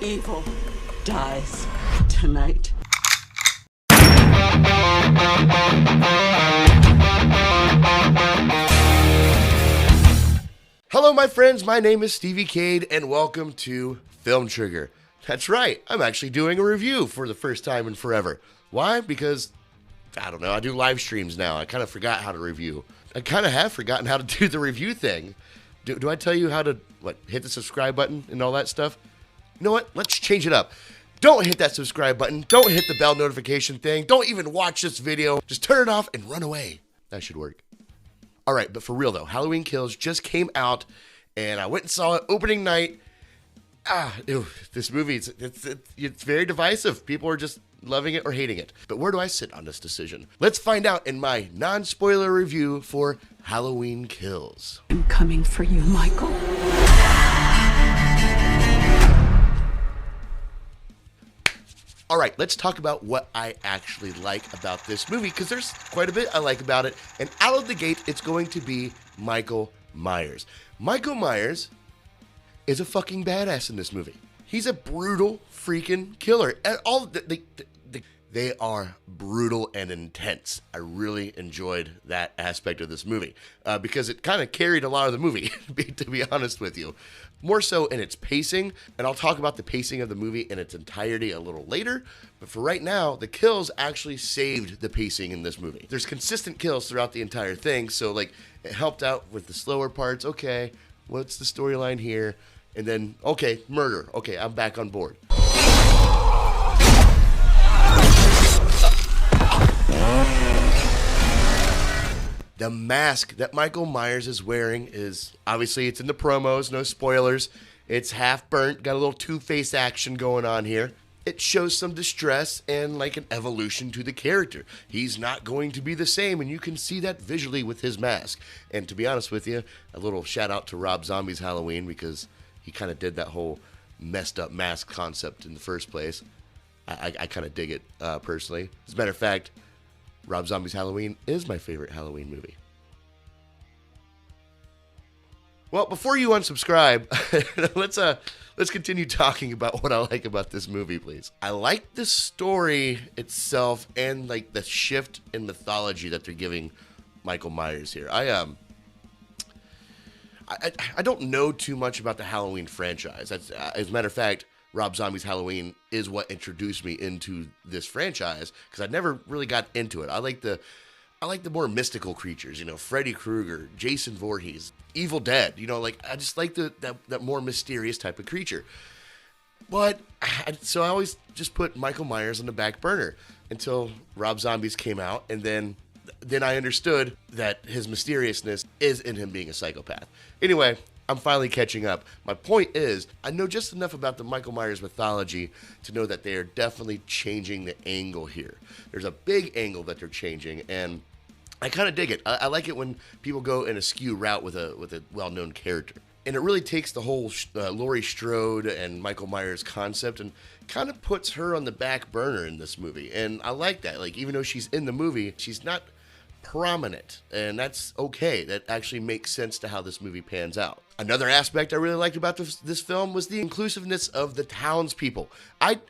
Evil dies tonight. Hello, my friends. My name is Stevie Cade, and welcome to Film Trigger. That's right. I'm actually doing a review for the first time in forever. Why? Because, I don't know, I do live streams now. I kind of forgot how to review. I kind of have forgotten how to do the review thing. Do I tell you how to, hit the subscribe button and all that stuff? You know what? Let's change it up. Don't hit that subscribe button. Don't hit the bell notification thing. Don't even watch this video. Just turn it off and run away. That should work. All right, but for real though, Halloween Kills just came out, and I went and saw it opening night. This movie, it's very divisive. People are just loving it or hating it. But where do I sit on this decision? Let's find out in my non-spoiler review for Halloween Kills. I'm coming for you, Michael. All right, let's talk about what I actually like about this movie, because there's quite a bit I like about it. And out of the gate, it's going to be Michael Myers. Michael Myers is a fucking badass in this movie. He's a brutal freaking killer. And they are brutal and intense. I really enjoyed that aspect of this movie because it kind of carried a lot of the movie, to be honest with you. More so in its pacing, and I'll talk about the pacing of the movie in its entirety a little later. But for right now, the kills actually saved the pacing in this movie. There's consistent kills throughout the entire thing, so it helped out with the slower parts. Okay, what's the storyline here? And then, okay, murder. Okay, I'm back on board. The mask that Michael Myers is wearing is, obviously, it's in the promos, no spoilers. It's half burnt, got a little Two-Face action going on here. It shows some distress and an evolution to the character. He's not going to be the same, and you can see that visually with his mask. And to be honest with you, a little shout out to Rob Zombie's Halloween, because he kind of did that whole messed up mask concept in the first place. I kind of dig it personally. As a matter of fact, Rob Zombie's Halloween is my favorite Halloween movie. Well, before you unsubscribe, let's continue talking about what I like about this movie, please. I like the story itself and the shift in mythology that they're giving Michael Myers here. I don't know too much about the Halloween franchise. As a matter of fact, Rob Zombie's Halloween is what introduced me into this franchise, because I never really got into it. I like the more mystical creatures, Freddy Krueger, Jason Voorhees, Evil Dead. I just like that more mysterious type of creature. But so I always just put Michael Myers on the back burner until Rob Zombies came out, and then I understood that his mysteriousness is in him being a psychopath. Anyway, I'm finally catching up. My point is, I know just enough about the Michael Myers mythology to know that they are definitely changing the angle here. There's a big angle that they're changing, and I kind of dig it. I like it when people go in a skew route with a well-known character. And it really takes the whole Laurie Strode and Michael Myers concept and kind of puts her on the back burner in this movie. And I like that. Even though she's in the movie, she's not prominent, and that's okay. That actually makes sense to how this movie pans out. Another aspect I really liked about this film was the inclusiveness of the townspeople. I,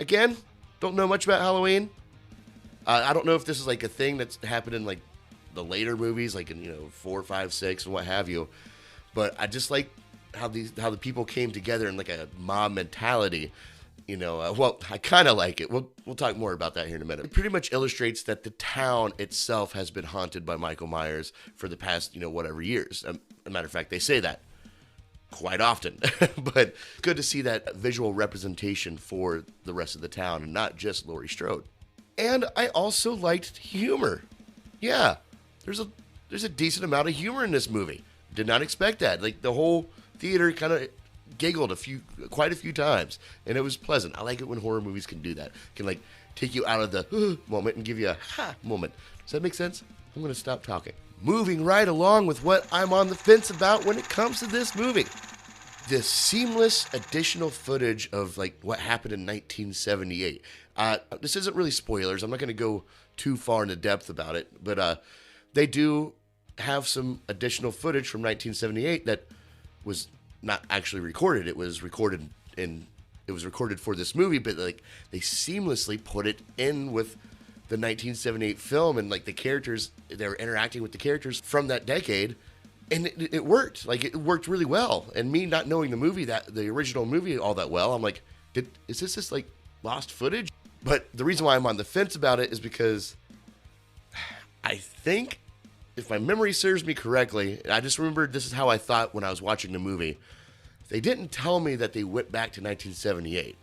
again, don't know much about Halloween. I don't know if this is a thing that's happened in the later movies, in 4, 5, 6, and what have you. But I just like how the people came together in a mob mentality. Well, I kind of like it. We'll talk more about that here in a minute. It pretty much illustrates that the town itself has been haunted by Michael Myers for the past, whatever years. As a matter of fact, they say that quite often. But good to see that visual representation for the rest of the town and not just Laurie Strode. And I also liked humor. Yeah, there's a decent amount of humor in this movie. Did not expect that. The whole theater kind of giggled quite a few times, and it was pleasant. I like it when horror movies can do that. Can take you out of the moment and give you a ha moment. Does that make sense? I'm going to stop talking. Moving right along with what I'm on the fence about when it comes to this movie. This seamless additional footage of what happened in 1978. This isn't really spoilers. I'm not going to go too far into depth about it, but they do have some additional footage from 1978 that was not actually recorded. It was recorded in it was recorded for this movie, but like they seamlessly put it in with the 1978 film, and like the characters, they were interacting with the characters from that decade, and it worked. Like it worked really well. And me not knowing the original movie all that well, I'm like, is this just like lost footage? But the reason why I'm on the fence about it is because I think, if my memory serves me correctly, and I just remembered this is how I thought when I was watching the movie, they didn't tell me that they went back to 1978.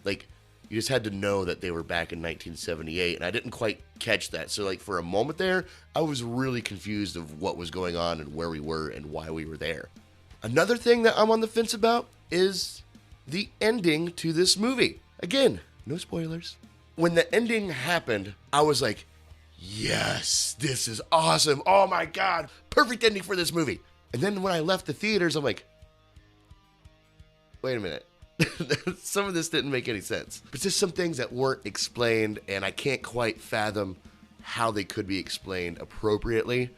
Like, you just had to know that they were back in 1978, and I didn't quite catch that. So, like, for a moment there, I was really confused of what was going on and where we were and why we were there. Another thing that I'm on the fence about is the ending to this movie. Again, no spoilers. When the ending happened, I was like, yes, this is awesome. Oh my God, perfect ending for this movie. And then when I left the theaters, I'm like, wait a minute. Some of this didn't make any sense. But just some things that weren't explained, and I can't quite fathom how they could be explained appropriately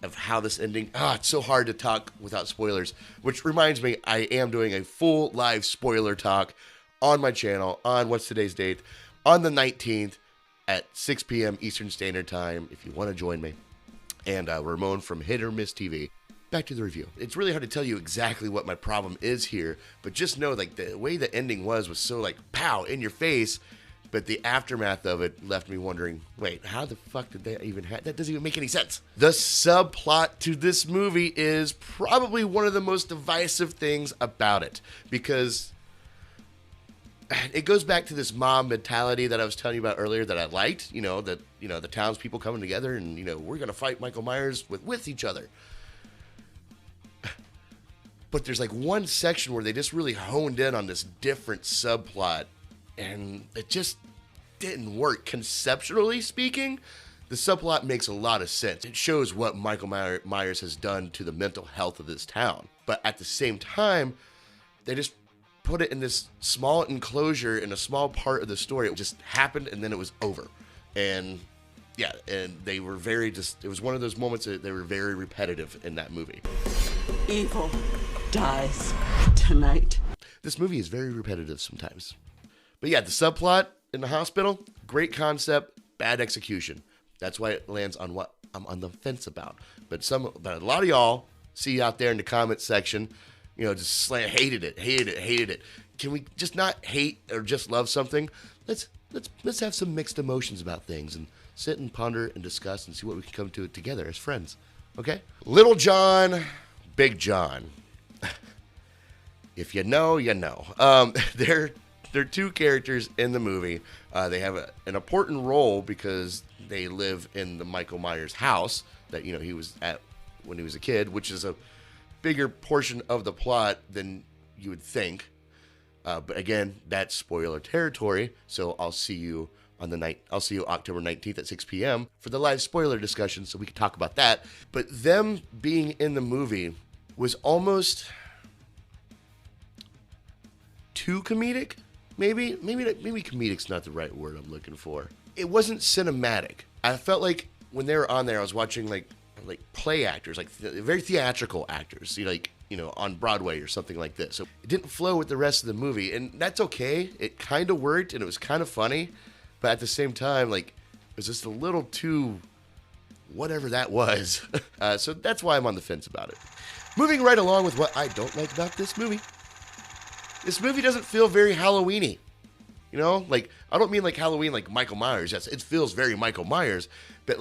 of how this ending. It's so hard to talk without spoilers. Which reminds me, I am doing a full live spoiler talk on my channel on what's today's date, on the 19th at 6 p.m. Eastern Standard Time, if you want to join me. And Ramon from Hit or Miss TV. Back to the review. It's really hard to tell you exactly what my problem is here, but just know like the way the ending was so like pow in your face, but the aftermath of it left me wondering, wait, how the fuck did that even happen? That doesn't even make any sense. The subplot to this movie is probably one of the most divisive things about it, because it goes back to this mob mentality that I was telling you about earlier that I liked, the townspeople coming together and, we're going to fight Michael Myers with each other. But there's like one section where they just really honed in on this different subplot, and it just didn't work. Conceptually speaking, the subplot makes a lot of sense. It shows what Michael Myers has done to the mental health of this town. But at the same time, they just put it in this small enclosure in a small part of the story. It just happened and then it was over. And yeah, and they were it was one of those moments that they were very repetitive in that movie. Evil dies tonight. This movie is very repetitive sometimes. But yeah, the subplot in the hospital, great concept, bad execution. That's why it lands on what I'm on the fence about. But a lot of y'all see out there in the comment section, just hated it. Can we just not hate or just love something? Let's have some mixed emotions about things and sit and ponder and discuss and see what we can come to it together as friends. Okay? Little John, Big John. If you know, you know. They're two characters in the movie. They have an important role because they live in the Michael Myers house that he was at when he was a kid, which is a bigger portion of the plot than you would think. But again, that's spoiler territory. So I'll see you October 19th at 6 p.m. for the live spoiler discussion, so we can talk about that. But them being in the movie was almost too comedic. Maybe comedic's not the right word I'm looking for. It wasn't cinematic. I felt like when they were on there, I was watching like play actors, like very theatrical actors, on Broadway or something like this. So it didn't flow with the rest of the movie, and that's okay. It kind of worked, and it was kind of funny, but at the same time, it was just a little too whatever that was. So that's why I'm on the fence about it. Moving right along with what I don't like about this movie. This movie doesn't feel very Halloween-y. I don't mean like Halloween like Michael Myers. Yes, it feels very Michael Myers, but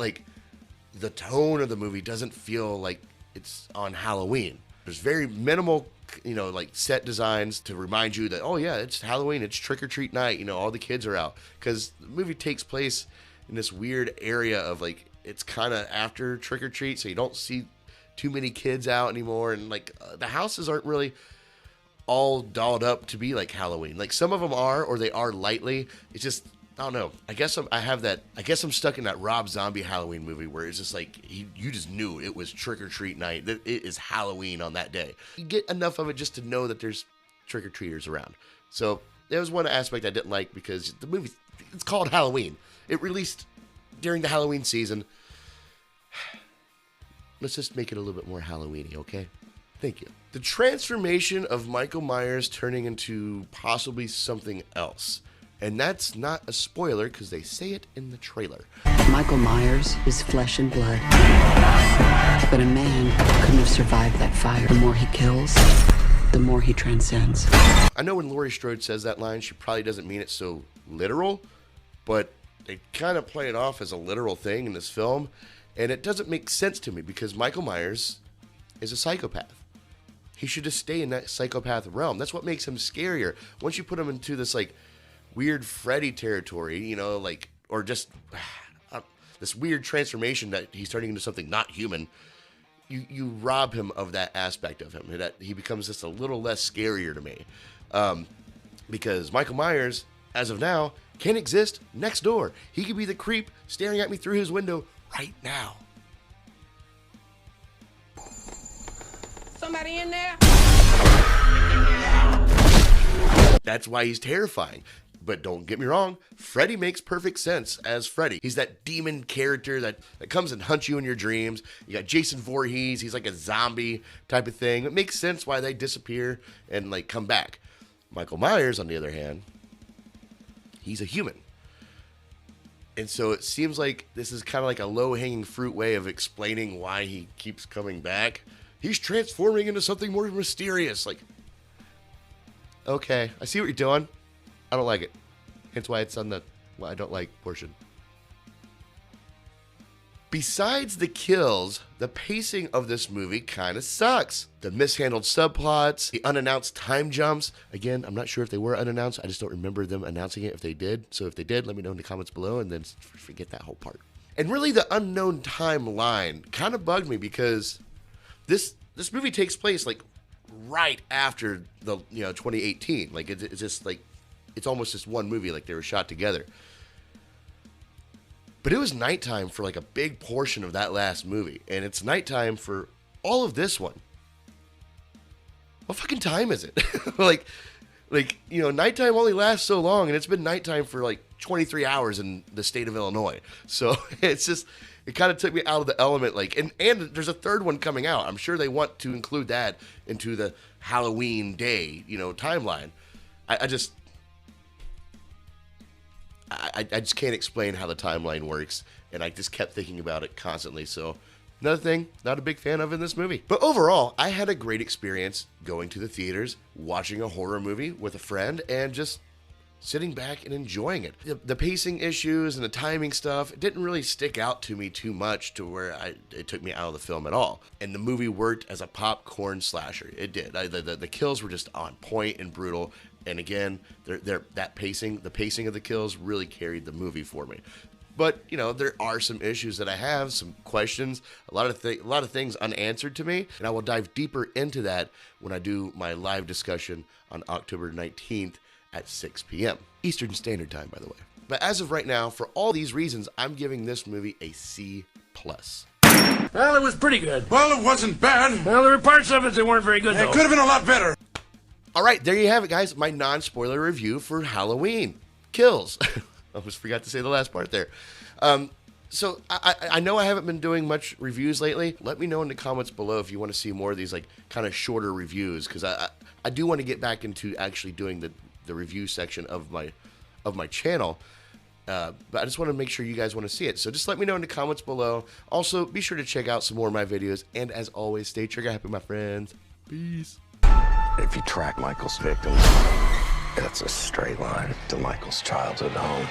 the tone of the movie doesn't feel like it's on Halloween. There's very minimal, set designs to remind you that, oh yeah, it's Halloween, it's trick-or-treat night, all the kids are out. Because the movie takes place in this weird area of it's kind of after trick-or-treat, so you don't see too many kids out anymore. And the houses aren't really all dolled up to be like Halloween. Some of them are, or they are lightly. It's just, I don't know. I guess I'm stuck in that Rob Zombie Halloween movie where it's just you just knew it was trick-or-treat night, that it is Halloween on that day. You get enough of it just to know that there's trick-or-treaters around. So there was one aspect I didn't like because the movie, it's called Halloween. It released during the Halloween season. Let's just make it a little bit more Halloween-y, okay? Thank you. The transformation of Michael Myers turning into possibly something else. And that's not a spoiler because they say it in the trailer. Michael Myers is flesh and blood. But a man couldn't have survived that fire. The more he kills, the more he transcends. I know when Laurie Strode says that line, she probably doesn't mean it so literal, but they kind of play it off as a literal thing in this film. And it doesn't make sense to me because Michael Myers is a psychopath. He should just stay in that psychopath realm. That's what makes him scarier. Once you put him into this, like, weird Freddy territory, you know, like, or just this weird transformation that he's turning into something not human, you rob him of that aspect of him. That he becomes just a little less scarier to me. Because Michael Myers, as of now, can exist next door. He could be the creep staring at me through his window right now. Somebody in there? That's why he's terrifying. But don't get me wrong, Freddy makes perfect sense as Freddy. He's that demon character that comes and hunts you in your dreams. You got Jason Voorhees, he's like a zombie type of thing. It makes sense why they disappear and like come back. Michael Myers, on the other hand, he's a human. And so it seems like this is kind of like a low-hanging fruit way of explaining why he keeps coming back. He's transforming into something more mysterious. Like, okay, I see what you're doing. I don't like it. Hence why it's on the I don't like portion. Besides the kills, the pacing of this movie kind of sucks. The mishandled subplots, the unannounced time jumps. Again, I'm not sure if they were unannounced. I just don't remember them announcing it if they did. So if they did, let me know in the comments below and then forget that whole part. And really the unknown timeline kind of bugged me because this movie takes place like right after the 2018. Like it's just like it's almost just one movie, like they were shot together. But it was nighttime for like a big portion of that last movie, and it's nighttime for all of this one. What fucking time is it? like nighttime only lasts so long, and it's been nighttime for like 23 hours in the state of Illinois. So it's just, it kind of took me out of the element. Like, and there's a third one coming out. I'm sure they want to include that into the Halloween day, timeline. I just can't explain how the timeline works, and I just kept thinking about it constantly. So another thing, not a big fan of in this movie. But overall, I had a great experience going to the theaters, watching a horror movie with a friend, and just sitting back and enjoying it. The pacing issues and the timing stuff, it didn't really stick out to me too much to where it took me out of the film at all. And the movie worked as a popcorn slasher. It did. The kills were just on point and brutal. And again, the pacing of the kills really carried the movie for me. But there are some issues that I have, some questions, a lot of things unanswered to me, and I will dive deeper into that when I do my live discussion on October 19th at 6 p.m. Eastern Standard Time, by the way. But as of right now, for all these reasons, I'm giving this movie a C+. Well, it was pretty good. Well, it wasn't bad. Well, there were parts of it that weren't very good, though. It could have been a lot better. All right, there you have it, guys. My non-spoiler review for Halloween Kills. Almost forgot to say the last part there. So I know I haven't been doing much reviews lately. Let me know in the comments below if you want to see more of these like kind of shorter reviews, because I do want to get back into actually doing the review section of my channel. But I just want to make sure you guys want to see it. So just let me know in the comments below. Also, be sure to check out some more of my videos. And as always, stay trigger happy, my friends. Peace. If you track Michael's victims, that's a straight line to Michael's childhood home.